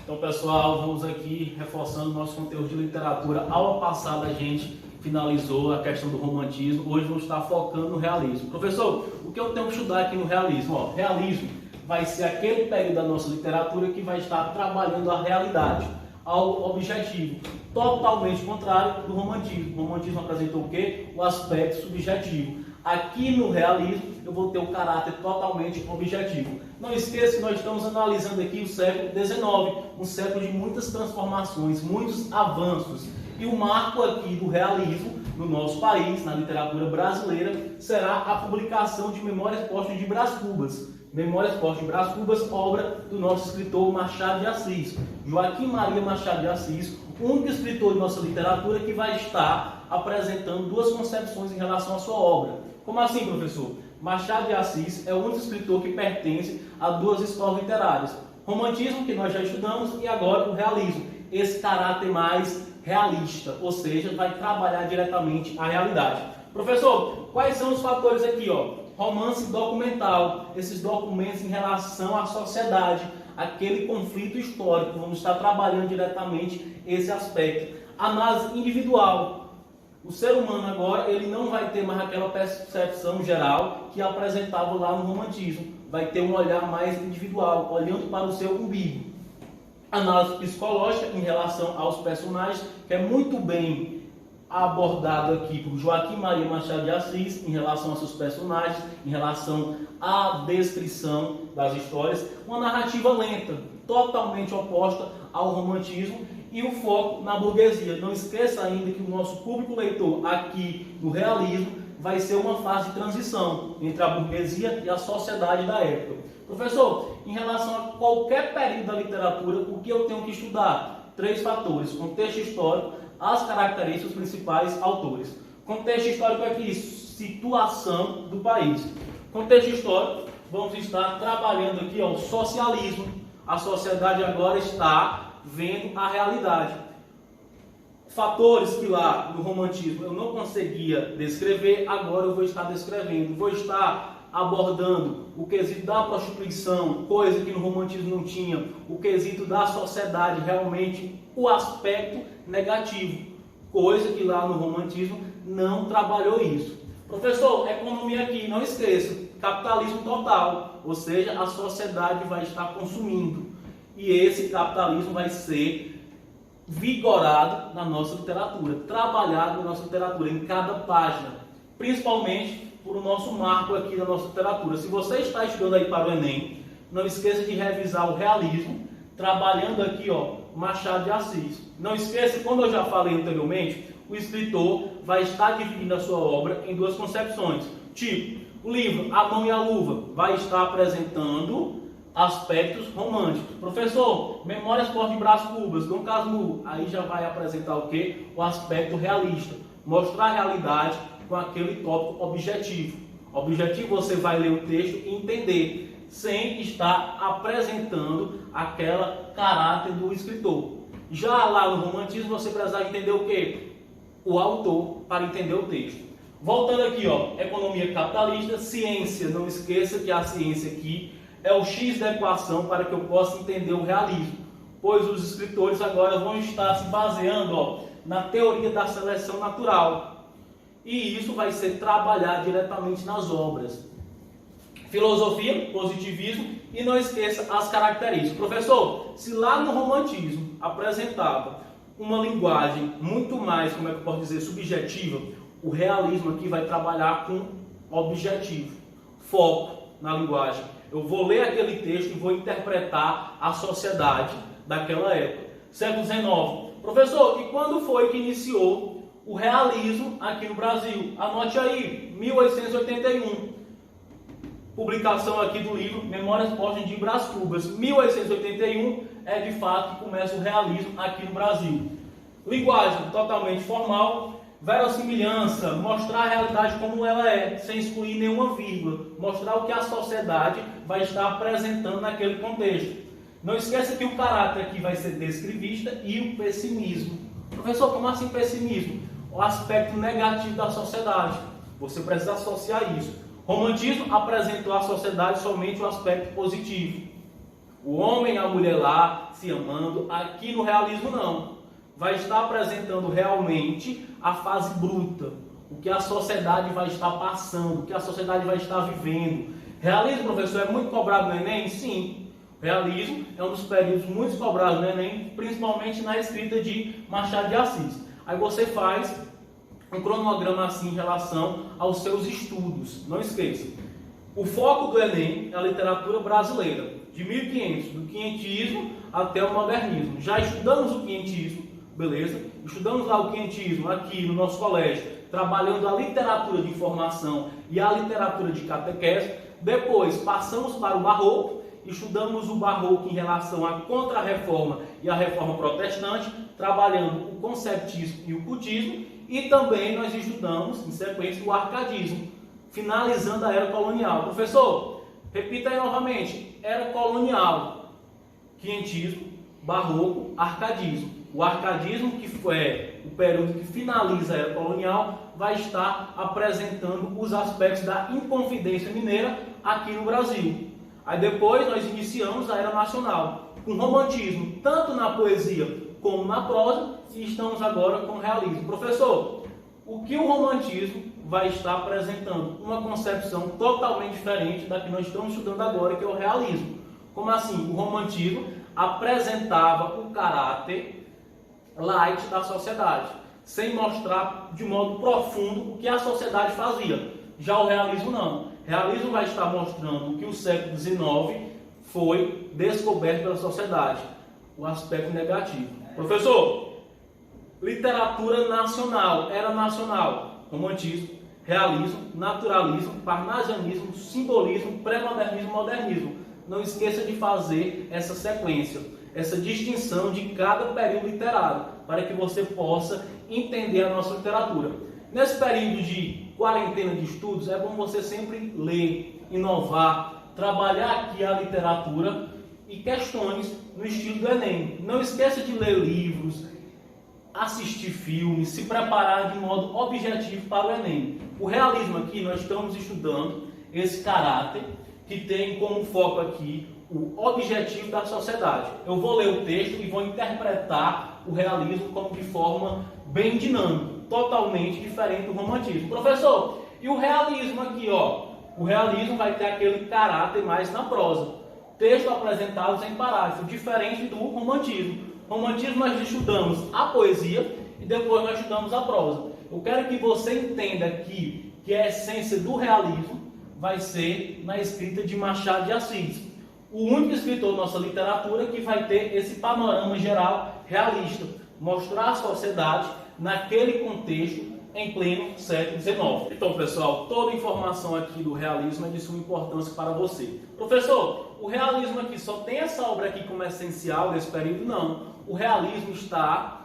Então, pessoal, vamos aqui reforçando nosso conteúdo de literatura. Aula passada a gente finalizou a questão do romantismo. Hoje vamos estar focando no realismo. Professor, o que eu tenho que estudar aqui no realismo? Realismo vai ser aquele período da nossa literatura que vai estar trabalhando a realidade, algo objetivo, totalmente contrário do romantismo. O romantismo apresentou o quê? O aspecto subjetivo. Aqui no realismo eu vou ter o caráter totalmente objetivo. Não esqueça que nós estamos analisando aqui o século XIX, um século de muitas transformações, muitos avanços. E o marco aqui do realismo no nosso país, na literatura brasileira, será a publicação de Memórias Póstumas de Brás Cubas. Memórias Póstumas de Brás Cubas, obra do nosso escritor Machado de Assis. Joaquim Maria Machado de Assis, o único escritor de nossa literatura que vai estar apresentando duas concepções em relação à sua obra. Como assim, professor? Machado de Assis é o único escritor que pertence a duas escolas literárias. Romantismo, que nós já estudamos, e agora o realismo. Esse caráter mais realista, ou seja, vai trabalhar diretamente a realidade. Professor, quais são os fatores aqui? Romance documental, esses documentos em relação à sociedade, aquele conflito histórico, vamos estar trabalhando diretamente esse aspecto. Análise individual. O ser humano agora, ele não vai ter mais aquela percepção geral que apresentava lá no romantismo. Vai ter um olhar mais individual, olhando para o seu umbigo. Análise psicológica em relação aos personagens, que é muito bem abordado aqui por Joaquim Maria Machado de Assis, em relação aos seus personagens, em relação à descrição das histórias. Uma narrativa lenta, totalmente oposta ao romantismo, e o foco na burguesia. Não esqueça ainda que o nosso público leitor aqui no realismo vai ser uma fase de transição entre a burguesia e a sociedade da época. Professor, em relação a qualquer período da literatura, o que eu tenho que estudar? 3 fatores: contexto histórico, as características dos principais autores. Contexto histórico é aqui, situação do país. Contexto histórico, vamos estar trabalhando aqui o socialismo. A sociedade agora está vendo a realidade. Fatores que lá no romantismo eu não conseguia descrever, agora eu vou estar descrevendo. Vou estar abordando o quesito da prostituição, coisa que no romantismo não tinha, o quesito da sociedade, realmente o aspecto negativo, coisa que lá no romantismo não trabalhou isso. Professor, economia aqui, não esqueça, capitalismo total, ou seja, a sociedade vai estar consumindo. E esse capitalismo vai ser vigorado na nossa literatura, trabalhado na nossa literatura, em cada página, principalmente por o nosso marco aqui da nossa literatura. Se você está estudando aí para o Enem, não esqueça de revisar o realismo, trabalhando aqui, Machado de Assis. Não esqueça, como eu já falei anteriormente, o escritor vai estar dividindo a sua obra em 2 concepções. Tipo, o livro A Mão e a Luva vai estar apresentando aspectos românticos. Professor, Memórias Póstumas de Brás Cubas, Dom Casmurro, aí já vai apresentar o quê? O aspecto realista. Mostrar a realidade com aquele tópico objetivo. Objetivo, você vai ler o texto e entender, sem estar apresentando aquela caráter do escritor. Já lá no romantismo, você precisa entender o quê? O autor, para entender o texto. Voltando aqui, economia capitalista, ciência. Não esqueça que a ciência aqui é o X da equação para que eu possa entender o realismo, pois os escritores agora vão estar se baseando na teoria da seleção natural, e isso vai ser trabalhado diretamente nas obras. Filosofia, positivismo, e não esqueça as características. Professor, se lá no romantismo apresentava uma linguagem muito mais, como é que eu posso dizer, subjetiva, o realismo aqui vai trabalhar com objetivo, foco na linguagem. Eu vou ler aquele texto e vou interpretar a sociedade daquela época. Século XIX. Professor, e quando foi que iniciou o realismo aqui no Brasil? Anote aí, 1881. Publicação aqui do livro Memórias Póstumas de Brás Cubas. 1881 é de fato que começa o realismo aqui no Brasil. Linguagem totalmente formal. Verossimilhança, mostrar a realidade como ela é, sem excluir nenhuma vírgula, mostrar o que a sociedade vai estar apresentando naquele contexto. Não esqueça que o caráter aqui vai ser descrivista e o pessimismo. Professor, como assim pessimismo? O aspecto negativo da sociedade. Você precisa associar isso. Romantismo apresentou à sociedade somente o aspecto positivo. o homem e a mulher lá se amando. Aqui no realismo não. Vai estar apresentando realmente a fase bruta, o que a sociedade vai estar passando, o que a sociedade vai estar vivendo. Realismo, professor, é muito cobrado no Enem? Sim. Realismo é um dos períodos muito cobrados no Enem, principalmente na escrita de Machado de Assis. Aí você faz um cronograma assim em relação aos seus estudos. Não esqueça. O foco do Enem é a literatura brasileira, de 1500, do quinhentismo até o modernismo. Já estudamos o quinhentismo, beleza? Estudamos lá o quinhentismo aqui no nosso colégio, trabalhando a literatura de informação e a literatura de catequese. Depois passamos para o barroco, estudamos o barroco em relação à contra-reforma e à reforma protestante, trabalhando o conceptismo e o cultismo, e também nós estudamos, em sequência, o arcadismo, finalizando a era colonial. Professor, repita aí novamente: era colonial, quinhentismo, barroco, arcadismo. O arcadismo, que foi o período que finaliza a era colonial, vai estar apresentando os aspectos da Inconfidência Mineira aqui no Brasil. Aí depois nós iniciamos a era nacional, com romantismo, tanto na poesia como na prosa, e estamos agora com o realismo. Professor, o que o romantismo vai estar apresentando? Uma concepção totalmente diferente da que nós estamos estudando agora, que é o realismo. Como assim? O romantismo apresentava o caráter light da sociedade, sem mostrar de modo profundo o que a sociedade fazia. Já o realismo não. O realismo vai estar mostrando que o século XIX foi descoberto pela sociedade, o aspecto negativo. Professor, literatura nacional, era nacional, romantismo, realismo, naturalismo, parnasianismo, simbolismo, pré-modernismo, modernismo. Não esqueça de fazer essa sequência, essa distinção de cada período literário, para que você possa entender a nossa literatura. Nesse período de quarentena de estudos, é bom você sempre ler, inovar, trabalhar aqui a literatura e questões no estilo do Enem. Não esqueça de ler livros, assistir filmes, se preparar de modo objetivo para o Enem. O realismo aqui, nós estamos estudando esse caráter que tem como foco aqui o objetivo da sociedade. Eu vou ler o texto e vou interpretar o realismo como de forma bem dinâmica, totalmente diferente do romantismo. Professor, e o realismo aqui, ó? O realismo vai ter aquele caráter mais na prosa. Textos apresentados em parágrafo, diferente do romantismo. Romantismo nós estudamos a poesia e depois nós estudamos a prosa. Eu quero que você entenda aqui que a essência do realismo vai ser na escrita de Machado de Assis, o único escritor da nossa literatura que vai ter esse panorama geral realista, mostrar a sociedade naquele contexto em pleno século XIX. Então, pessoal, toda informação aqui do realismo é de suma importância para você. Professor, o realismo aqui só tem essa obra aqui como essencial desse período? Não. O realismo está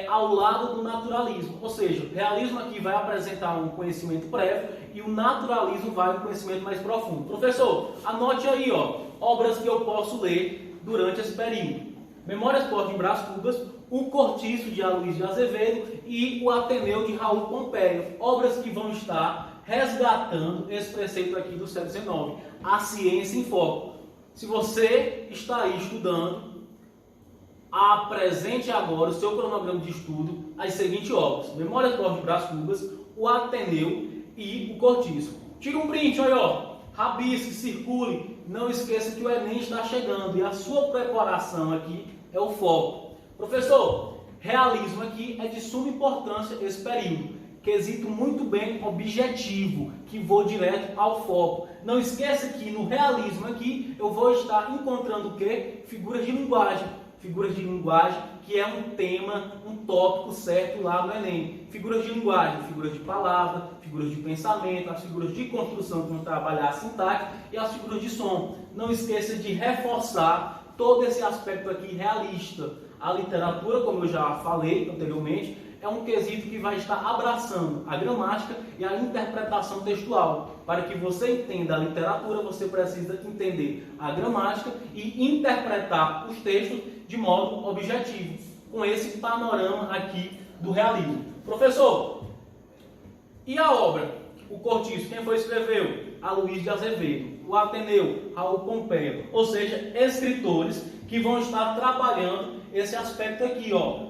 ao lado do naturalismo, ou seja, o realismo aqui vai apresentar um conhecimento prévio e o naturalismo vai um conhecimento mais profundo. Professor, anote aí, ó, obras que eu posso ler durante esse período: Memórias Póstumas de Brás Cubas, O Cortiço de Aloysio de Azevedo e O Ateneu de Raul Pompeio, obras que vão estar resgatando esse preceito aqui do século XIX, a ciência em foco. Se você está aí estudando, apresente agora o seu cronograma de estudo, as seguintes obras: Memórias Póstumas de Brás Cubas, O Ateneu e O Cortiço. Tira um print aí, ó, rabisque, circule. Não esqueça que o Enem está chegando e a sua preparação aqui é o foco. Professor, realismo aqui é de suma importância esse período. Quesito muito bem objetivo, que vou direto ao foco. Não esqueça que no realismo aqui eu vou estar encontrando o quê? Figuras de linguagem. Figuras de linguagem, que é um tema, um tópico certo lá no Enem. Figuras de linguagem, figuras de palavra, figuras de pensamento, as figuras de construção que vão trabalhar a sintaxe e as figuras de som. Não esqueça de reforçar todo esse aspecto aqui realista. A literatura, como eu já falei anteriormente, é um quesito que vai estar abraçando a gramática e a interpretação textual. Para que você entenda a literatura, você precisa entender a gramática e interpretar os textos de modo objetivo, com esse panorama aqui do realismo. Professor, e a obra O Cortiço, quem foi escreveu? Aloysio de Azevedo. o Ateneu, Raul Pompeia. Ou seja, escritores que vão estar trabalhando esse aspecto aqui, ó.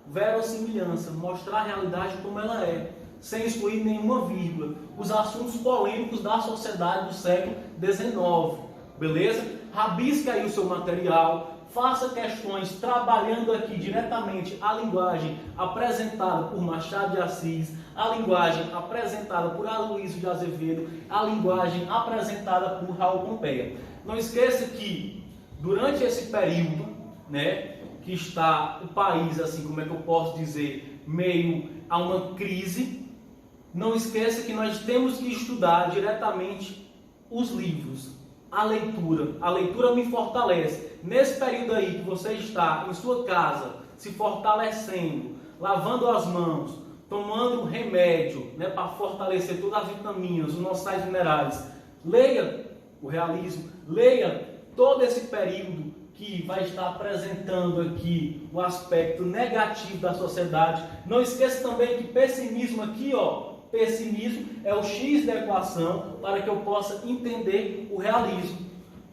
Verossimilhança, mostrar a realidade como ela é, sem excluir nenhuma vírgula. Os assuntos polêmicos da sociedade do século XIX, beleza? Rabisque aí o seu material, faça questões trabalhando aqui diretamente a linguagem apresentada por Machado de Assis, a linguagem apresentada por Aloysio de Azevedo, a linguagem apresentada por Raul Pompeia. Não esqueça que durante esse período, né, que está o país, assim, como é que eu posso dizer, meio a uma crise, não esqueça que nós temos que estudar diretamente os livros. A leitura me fortalece. Nesse período aí que você está em sua casa, se fortalecendo, lavando as mãos, tomando remédio, né, para fortalecer todas as vitaminas, os nossos sais minerais, leia o realismo, leia todo esse período que vai estar apresentando aqui o aspecto negativo da sociedade. Não esqueça também que pessimismo aqui, ó, pessimismo é o X da equação para que eu possa entender o realismo.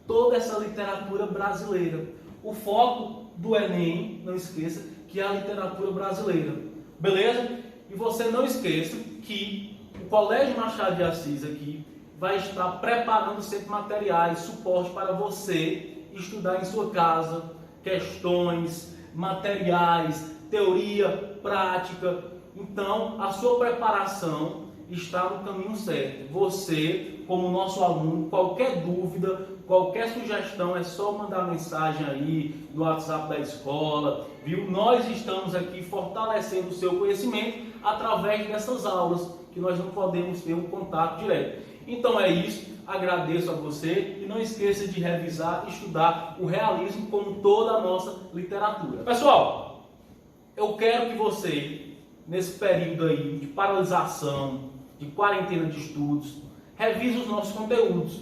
Toda essa literatura brasileira. O foco do Enem, não esqueça, que é a literatura brasileira. Beleza? E você não esqueça que o Colégio Machado de Assis aqui vai estar preparando sempre materiais, suporte para você estudar em sua casa, questões, materiais, teoria, prática. Então, a sua preparação está no caminho certo. Você, como nosso aluno, qualquer dúvida, qualquer sugestão, é só mandar mensagem aí no WhatsApp da escola, viu? Nós estamos aqui fortalecendo o seu conhecimento através dessas aulas, que nós não podemos ter um contato direto. Então é isso, agradeço a você e não esqueça de revisar e estudar o realismo como toda a nossa literatura. Pessoal, eu quero que você, nesse período aí de paralisação, de quarentena de estudos, revise os nossos conteúdos.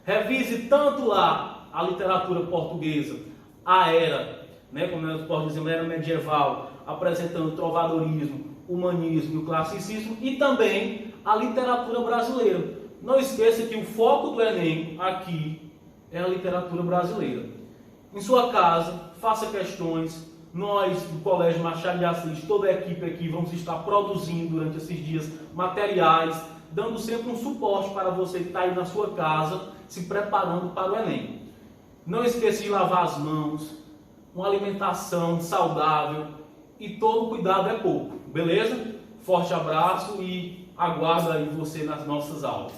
Revise tanto lá a literatura portuguesa, a era, né, como nós podemos dizer, a era medieval, apresentando trovadorismo, humanismo e o classicismo, e também a literatura brasileira. Não esqueça que o foco do Enem aqui é a literatura brasileira. Em sua casa, faça questões. Nós, do Colégio Machado de Assis, toda a equipe aqui, vamos estar produzindo durante esses dias materiais, dando sempre um suporte para você que está aí na sua casa, se preparando para o Enem. Não esqueça de lavar as mãos, uma alimentação saudável e todo cuidado é pouco, beleza? Forte abraço e aguardo aí você nas nossas aulas.